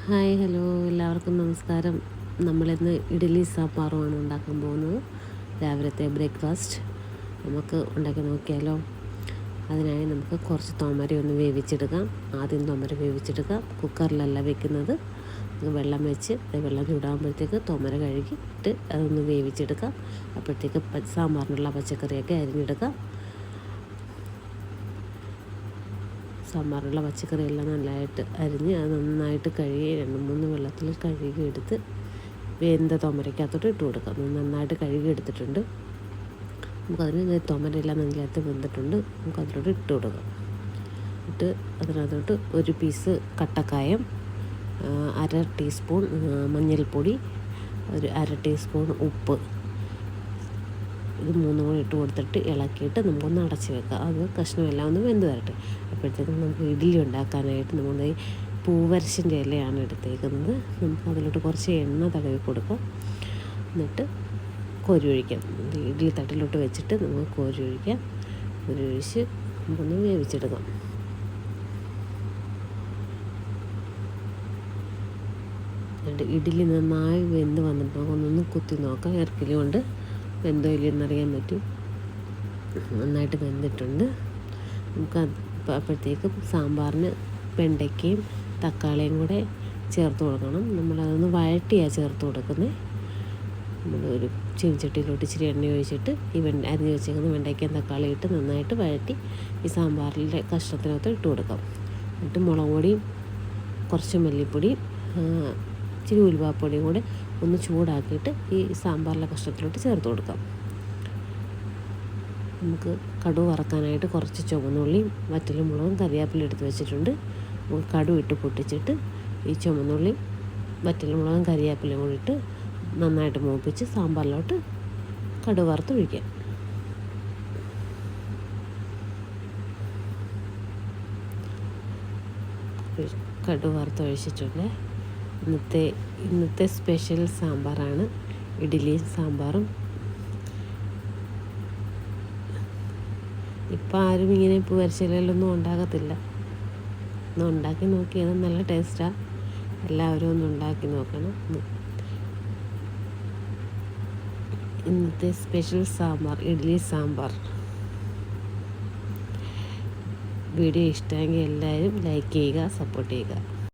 Hi hello എല്ലാവർക്കും നമസ്കാരം. നമ്മളിന്ന് ഇഡ്ഡലി സാമ്പാറുമാണ് ഉണ്ടാക്കാൻ പോകുന്നത്. രാവിലത്തെ ബ്രേക്ക്ഫാസ്റ്റ് നമുക്ക് ഉണ്ടാക്കി നോക്കിയാലോ. അതിനായി നമുക്ക് കുറച്ച് തോമര ഒന്ന് വേവിച്ചെടുക്കാം. ആദ്യം തോമര വേവിച്ചെടുക്കാം. കുക്കറിലല്ല വെക്കുന്നത്. വെള്ളം വെച്ച് വെള്ളം ചൂടാകുമ്പോഴത്തേക്ക് തോമര കഴുകിയിട്ട് അതൊന്ന് വേവിച്ചെടുക്കാം. അപ്പോഴത്തേക്ക് സാമ്പാറിനുള്ള പച്ചക്കറിയൊക്കെ അരിഞ്ഞെടുക്കാം. സാമ്പാറിനുള്ള പച്ചക്കറിയെല്ലാം നല്ലതായിട്ട് അരിഞ്ഞ് അത് നന്നായിട്ട് കഴുകി 2-3 വെള്ളത്തിൽ കഴുകി എടുത്ത് വെന്ത തോമരയ്ക്കകത്തോട്ട് ഇട്ട് കൊടുക്കാം. നന്നായിട്ട് കഴുകി എടുത്തിട്ടുണ്ട്. നമുക്കതിന് തോമരയെല്ലാം നല്ലതായിട്ട് വെന്തിട്ടുണ്ട്. നമുക്കതിലോട്ട് ഇട്ട് കൊടുക്കാം. ഇട്ട് അതിനകത്തോട്ട് ഒരു പീസ് കട്ടക്കായം, 1/2 ടീസ്പൂൺ മഞ്ഞൾപ്പൊടി, ഒരു 1/2 ടീസ്പൂൺ ഉപ്പ്, ഇത് 3 കൂടി ഇട്ട് കൊടുത്തിട്ട് ഇളക്കിയിട്ട് നമുക്കൊന്ന് അടച്ച് വെക്കാം. അത് കഷ്ണമെല്ലാം ഒന്ന് വെന്ത് വരട്ടെ. അപ്പോഴത്തേക്കും നമുക്ക് ഇഡ്ഡലി ഉണ്ടാക്കാനായിട്ട് നമ്മൾ ഈ പൂവരശിൻ്റെ ഇലയാണ് എടുത്തേക്കുന്നത്. നമുക്ക് അതിലോട്ട് കുറച്ച് എണ്ണ തടവി കൊടുക്കാം. എന്നിട്ട് കോരി ഒഴിക്കാം. ഇഡ്ഡലി തട്ടിലോട്ട് വെച്ചിട്ട് നമുക്ക് കോരി ഒഴിക്കാം. കോരി ഒഴിച്ച് നമുക്കൊന്ന് വേവിച്ചെടുക്കാം. ഇഡ്ഡലി നന്നായി വെന്ത് വന്നിട്ട് നമുക്കൊന്നൊന്ന് കുത്തി നോക്കാം. ഇറക്കലി കൊണ്ട് വെന്തോ ഇല്ലെന്നറിയാൻ പറ്റും. നന്നായിട്ട് വെന്തിട്ടുണ്ട്. നമുക്ക് അപ്പോഴത്തേക്കും സാമ്പാറിന് വെണ്ടയ്ക്കയും തക്കാളിയും കൂടെ ചേർത്ത് കൊടുക്കണം. നമ്മളതൊന്ന് വഴട്ടിയാണ് ചേർത്ത് കൊടുക്കുന്നത്. നമ്മളൊരു ചീനച്ചട്ടിയിലോട്ട് ഇച്ചിരി എണ്ണ ഒഴിച്ചിട്ട് ഈ അരിഞ്ഞ് വെച്ചേക്കുന്ന വെണ്ടയ്ക്കയും തക്കാളിയും ഇട്ട് നന്നായിട്ട് വഴട്ടി ഈ സാമ്പാറിൻ്റെ കഷ്ണത്തിനകത്ത് ഇട്ട് കൊടുക്കാം. എന്നിട്ട് മുളക് പൊടിയും കുറച്ച് മല്ലിപ്പൊടിയും ഇച്ചിരി ഉലുവാപ്പൊടിയും കൂടെ ഒന്ന് ചൂടാക്കിയിട്ട് ഈ സാമ്പാറിലെ കഷ്ണത്തിലോട്ട് ചേർത്ത് കൊടുക്കാം. നമുക്ക് കടുക് വറക്കാനായിട്ട് കുറച്ച് ചുവന്നുള്ളിയും വറ്റലും മുളകും കറിവേപ്പിലയും എടുത്ത് വെച്ചിട്ടുണ്ട്. നമുക്ക് കടുക് ഇട്ട് പൊട്ടിച്ചിട്ട് ഈ ചുവന്നുള്ളിയും വറ്റലും മുളകും കറിവേപ്പിലയും കൂടി ഇട്ട് നന്നായിട്ട് മൂപ്പിച്ച് സാമ്പാറിലോട്ട് കടുക് വറുത്ത് ഒഴിക്കാം. കടുക് വറുത്ത് ഒഴിച്ചിട്ടുണ്ട്. ഇന്നത്തെ സ്പെഷ്യൽ സാമ്പാറാണ് ഇഡ്ഡലിയും സാമ്പാറും. ഇപ്പം ആരും ഇങ്ങനെ പൂവരശിലയിലൊന്നും ഉണ്ടാകത്തില്ല. ഒന്ന് ഉണ്ടാക്കി നോക്കിയത് നല്ല ടേസ്റ്റാണ്. എല്ലാവരും ഒന്ന് ഉണ്ടാക്കി നോക്കണം. ഇന്നത്തെ സ്പെഷ്യൽ സാമ്പാർ ഇഡ്ഡലി സാമ്പാർ. വീഡിയോ ഇഷ്ടമെങ്കിൽ എല്ലാവരും ലൈക്ക് ചെയ്യുക, സപ്പോർട്ട് ചെയ്യുക.